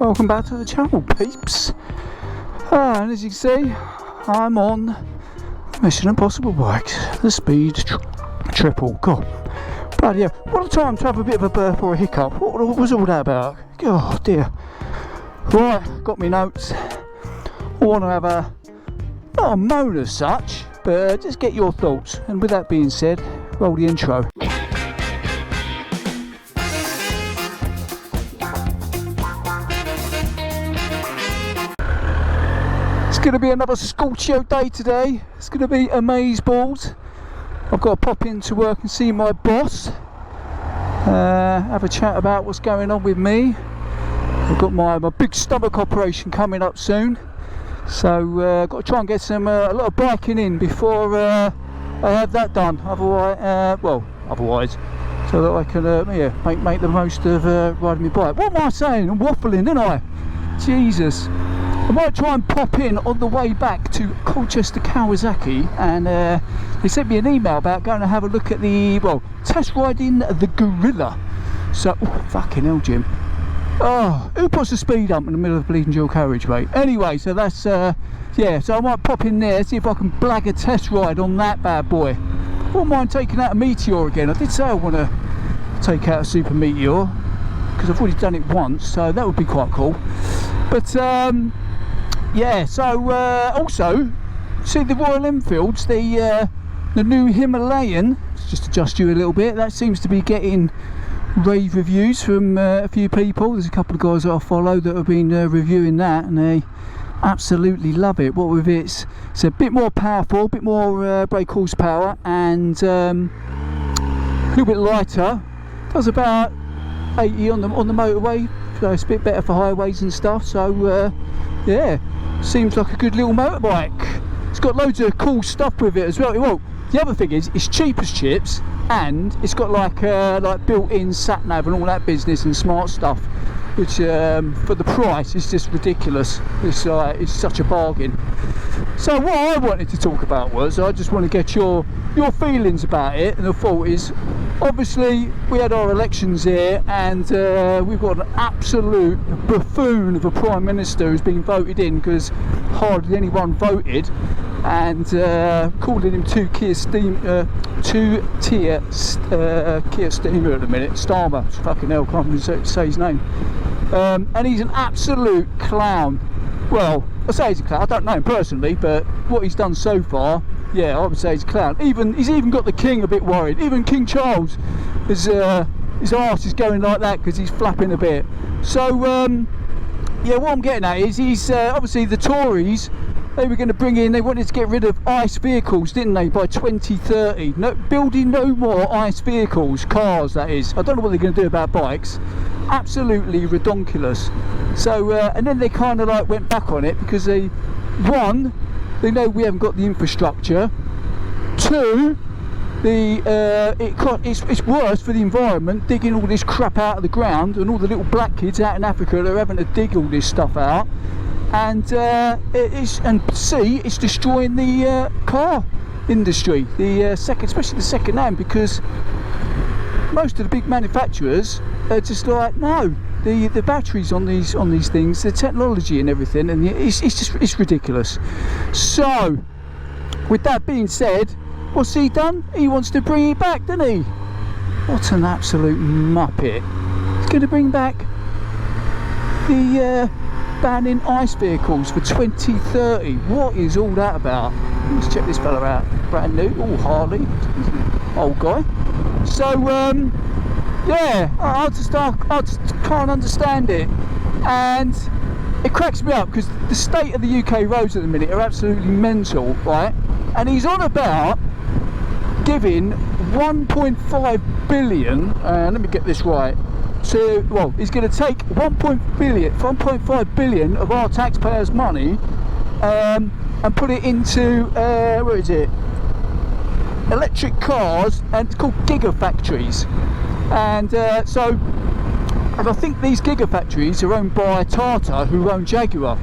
Welcome back to the channel, peeps. And as you can see, I'm on Mission Impossible bikes, the Speed Triple. God, bloody hell, what a time to have a bit of a burp or a hiccup. What was all that about? Oh dear. Right, got me notes. I want to have not a moan as such, but just get your thoughts. And with that being said, roll the intro. It's going to be another Scorchio day today. It's going to be amazeballs. I've got to pop into work and see my boss. Have a chat about what's going on with me. I've got my big stomach operation coming up soon. So got to try and get a lot of biking in before I have that done. Otherwise, so that I can make the most of riding my bike. What am I saying? I'm waffling, aren't I? Jesus. I might try and pop in on the way back to Colchester Kawasaki, and they sent me an email about going to have a look at test riding the Guerrilla. So, fucking hell, Jim. Oh, who puts a speed hump in the middle of the bleeding dual carriage, mate? Anyway, so that's, so I might pop in there, see if I can blag a test ride on that bad boy. I wouldn't mind taking out a Meteor again. I did say I want to take out a Super Meteor, because I've already done it once, so that would be quite cool. But, also, see the Royal Enfields, the new Himalayan, let's just adjust you a little bit, that seems to be getting rave reviews from a few people. There's a couple of guys that I follow that have been reviewing that, and they absolutely love it. What with it's a bit more powerful, a bit more brake horsepower, and a little bit lighter. Does about 80 on the motorway, so it's a bit better for highways and stuff. So yeah, seems like a good little motorbike. It's got loads of cool stuff with it as well. Well, the other thing is, it's cheap as chips, and it's got like built-in sat nav and all that business and smart stuff, which for the price is just ridiculous. It's such a bargain. So what I wanted to talk about was, I just want to get your feelings about it. And the thought is, obviously we had our elections here, and we've got an absolute buffoon of a Prime Minister who's been voted in because hardly anyone voted, and calling him two-tier Kia Steamer at the minute, Starmer, fucking hell, can't even say his name. And he's an absolute clown. Well, I say he's a clown, I don't know him personally, but what he's done so far, yeah, I would say he's a clown. He's even got the King a bit worried. Even King Charles, his arse is going like that because he's flapping a bit. So, yeah, what I'm getting at is, he's obviously the Tories, they were going to bring in, they wanted to get rid of ICE vehicles, didn't they, by 2030. No, building no more ICE vehicles, cars that is. I don't know what they're going to do about bikes. Absolutely redonkulous. So, and then they kind of like went back on it because they know we haven't got the infrastructure. Two, it's worse for the environment, digging all this crap out of the ground, and all the little black kids out in Africa that are having to dig all this stuff out. And it's destroying the car industry, especially the second hand, because most of the big manufacturers are just like, no, the batteries on these things, the technology and everything, and it's ridiculous. So, with that being said, what's he done? He wants to bring it back, doesn't he? What an absolute muppet! He's going to bring back the banning ICE vehicles for 2030. What is all that about? Let's check this fella out. Brand new. Oh, Harley, old guy. So yeah, I just can't understand it, and it cracks me up because the state of the UK roads at the minute are absolutely mental, right? And he's on about giving 1.5 billion. Let me get this right. So, well, he's going to take 1.5 billion of our taxpayers' money and put it into where is it? Electric cars, and it's called gigafactories. And I think these gigafactories are owned by Tata, who own Jaguar.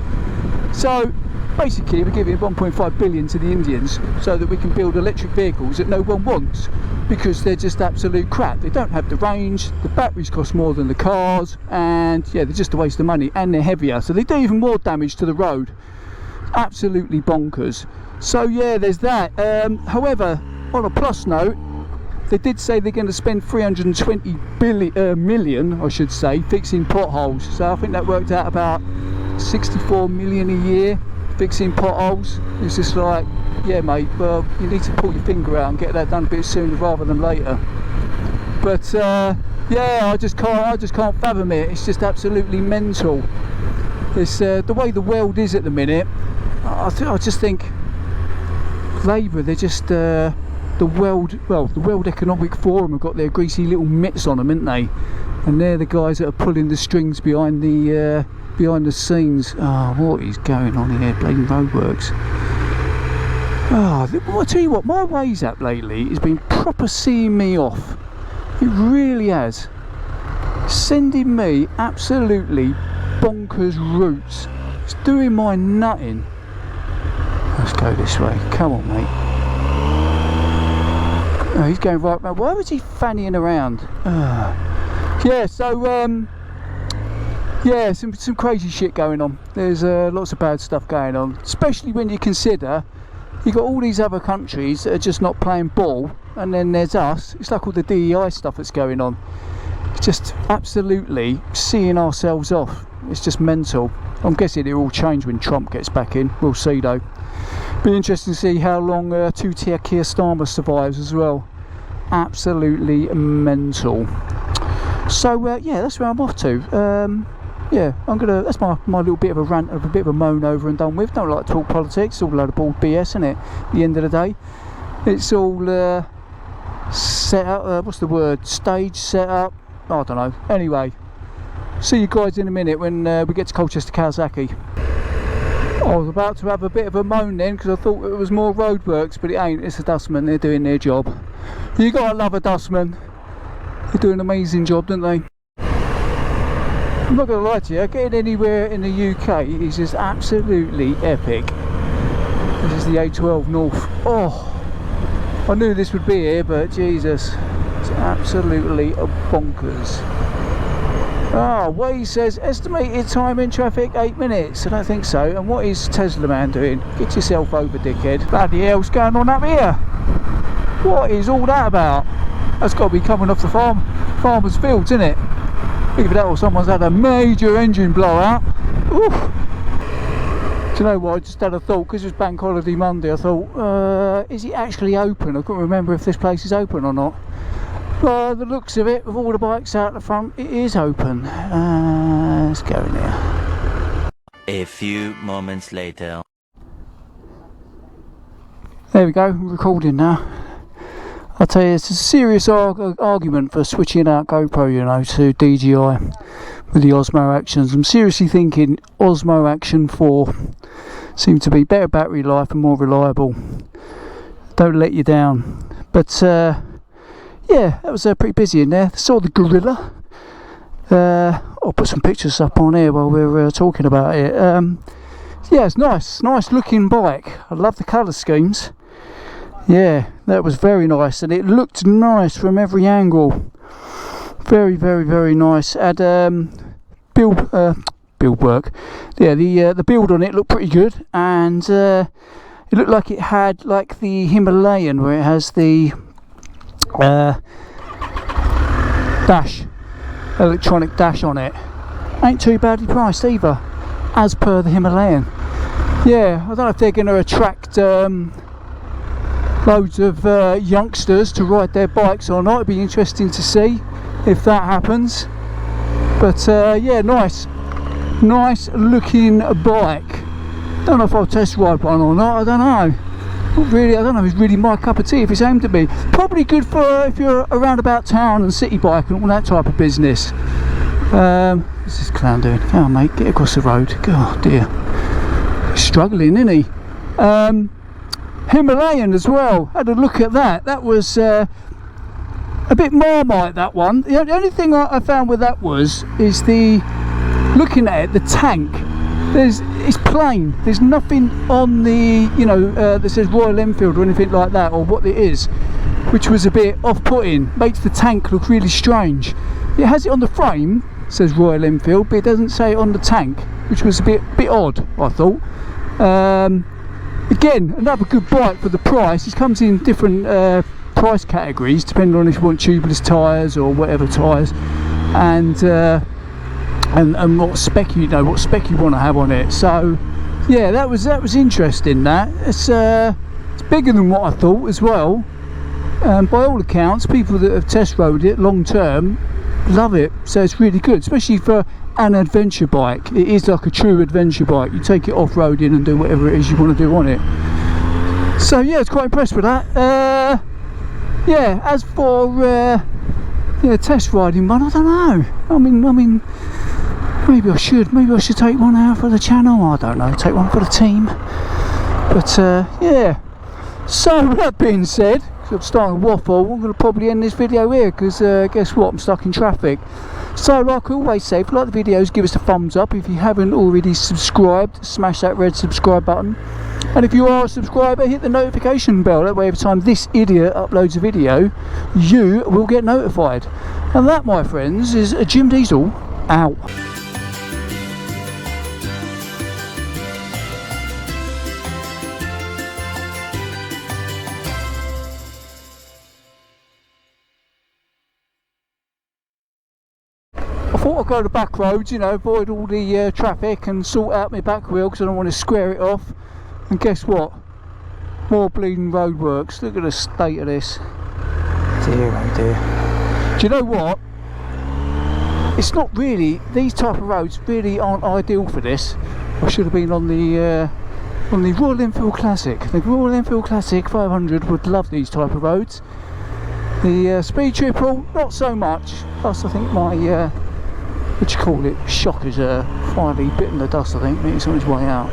So basically we're giving 1.5 billion to the Indians so that we can build electric vehicles that no one wants because they're just absolute crap. They don't have the range, the batteries cost more than the cars, and yeah, they're just a waste of money, and they're heavier, so they do even more damage to the road. Absolutely bonkers. So yeah, there's that. However, on a plus note, they did say they're going to spend 320 million, I should say, fixing potholes. So I think that worked out about 64 million a year fixing potholes. It's just like, yeah mate, well, you need to pull your finger out and get that done a bit sooner rather than later. But yeah, I just can't fathom it. It's just absolutely mental. It's the way the world is at the minute. I just think Labour, they're just the World Economic Forum have got their greasy little mitts on them, haven't they? And they're the guys that are pulling the strings behind the scenes. Oh, what is going on here? Blading roadworks. Oh, I'll tell you what, my Waze app lately has been proper seeing me off. It really has. Sending me absolutely bonkers routes. It's doing my nutting. Let's go this way. Come on, mate. Oh, he's going right round. Why was he fannying around? Yeah, so yeah, some crazy shit going on. There's lots of bad stuff going on, especially when you consider you've got all these other countries that are just not playing ball, and then there's us. It's like all the DEI stuff that's going on. It's just absolutely seeing ourselves off. It's just mental. I'm guessing it'll all change when Trump gets back in. We'll see though. Be interesting to see how long two-tier Keir Starmer survives as well. Absolutely mental. So yeah, that's where I'm off to. Yeah, that's my little bit of a rant, of a bit of a moan over and done with. Don't like to talk politics. It's all a load of bald BS, isn't it? At the end of the day, it's all set up. What's the word? Stage set up. I don't know. Anyway, see you guys in a minute when we get to Colchester KAWASAKI. I was about to have a bit of a moan then because I thought it was more roadworks, but it ain't. It's a dustman. They're doing their job. You gotta love a dustman. They do an amazing job, don't they? I'm not gonna lie to you, getting anywhere in the UK is just absolutely epic. This is the A12 North. Oh, I knew this would be here, but Jesus, it's absolutely bonkers. Ah, Waze says estimated time in traffic 8 minutes. I don't think so. And what is Tesla man doing? Get yourself over, dickhead. Bloody hell, what's going on up here? What is all that about? That's got to be coming off the farmer's fields, isn't it? Either that or someone's had a major engine blowout. Oof. Do you know what? I just had a thought, because it was Bank Holiday Monday. I thought, is it actually open? I couldn't remember if this place is open or not. Well, the looks of it, with all the bikes out the front, it is open. Let's go in here. A few moments later. There we go, recording now. I'll tell you, it's a serious argument for switching out GoPro, you know, to DJI with the Osmo Actions. I'm seriously thinking Osmo Action 4 seems to be better battery life and more reliable. Don't let you down. But yeah, that was pretty busy in there. Saw the Guerrilla. I'll put some pictures up on here while we're talking about it. Yeah, it's nice looking bike. I love the colour schemes. Yeah, that was very nice, and it looked nice from every angle. Very, very, very nice. Had build work. Yeah, the build on it looked pretty good, and it looked like it had like the Himalayan, where it has the dash, electronic dash on it. Ain't too badly priced either, as per the Himalayan. Yeah, I don't know if they're going to attract loads of youngsters to ride their bikes or not. It'd be interesting to see if that happens. But yeah, nice looking bike. Don't know if I'll test ride one or not. I don't know. Not really. I don't know if it's really my cup of tea if it's aimed at me. Probably good for if you're around about town and city bike and all that type of business. What's this clown doing? Come on, mate, get across the road. God dear, he's struggling, isn't he? Himalayan as well. Had a look at that. That was a bit Marmite, that one. The only thing I found with that is looking at it, the tank. it's plain. There's nothing on the, you know, that says Royal Enfield or anything like that, or what it is, which was a bit off-putting. Makes the tank look really strange. It has it on the frame, says Royal Enfield, but it doesn't say it on the tank, which was a bit odd, I thought. Again, another good bike for the price. It comes in different price categories depending on if you want tubeless tyres or whatever tyres, and what spec you want to have on it. So yeah, that was interesting. It's bigger than what I thought as well. By all accounts, people that have test rode it long term love it, so it's really good, especially for an adventure bike. It is like a true adventure bike. You take it off-roading and do whatever it is you want to do on it. So yeah, I was quite impressed with that. Yeah, as for yeah, test riding one, I don't know. I mean, maybe I should take one out for the channel. I don't know, take one for the team. But yeah. So with that being said, I'm starting to waffle, I'm going to probably end this video here, because guess what, I'm stuck in traffic. So like I always say, if you like the videos, give us a thumbs up. If you haven't already subscribed, smash that red subscribe button. And if you are a subscriber, hit the notification bell. That way every time this idiot uploads a video, you will get notified. And that, my friends, is a Jim Diesel out. I thought I'd go the back roads, you know, avoid all the traffic and sort out my back wheel, because I don't want to square it off. And guess what? More bleeding roadworks. Look at the state of this. Dear oh dear. Do you know what? It's not really, these type of roads really aren't ideal for this. I should have been on the Royal Enfield Classic. The Royal Enfield Classic 500 would love these type of roads. The Speed Triple, not so much. Plus I think my what do you call it, shock is finally bitten the dust. I think it's on its way out.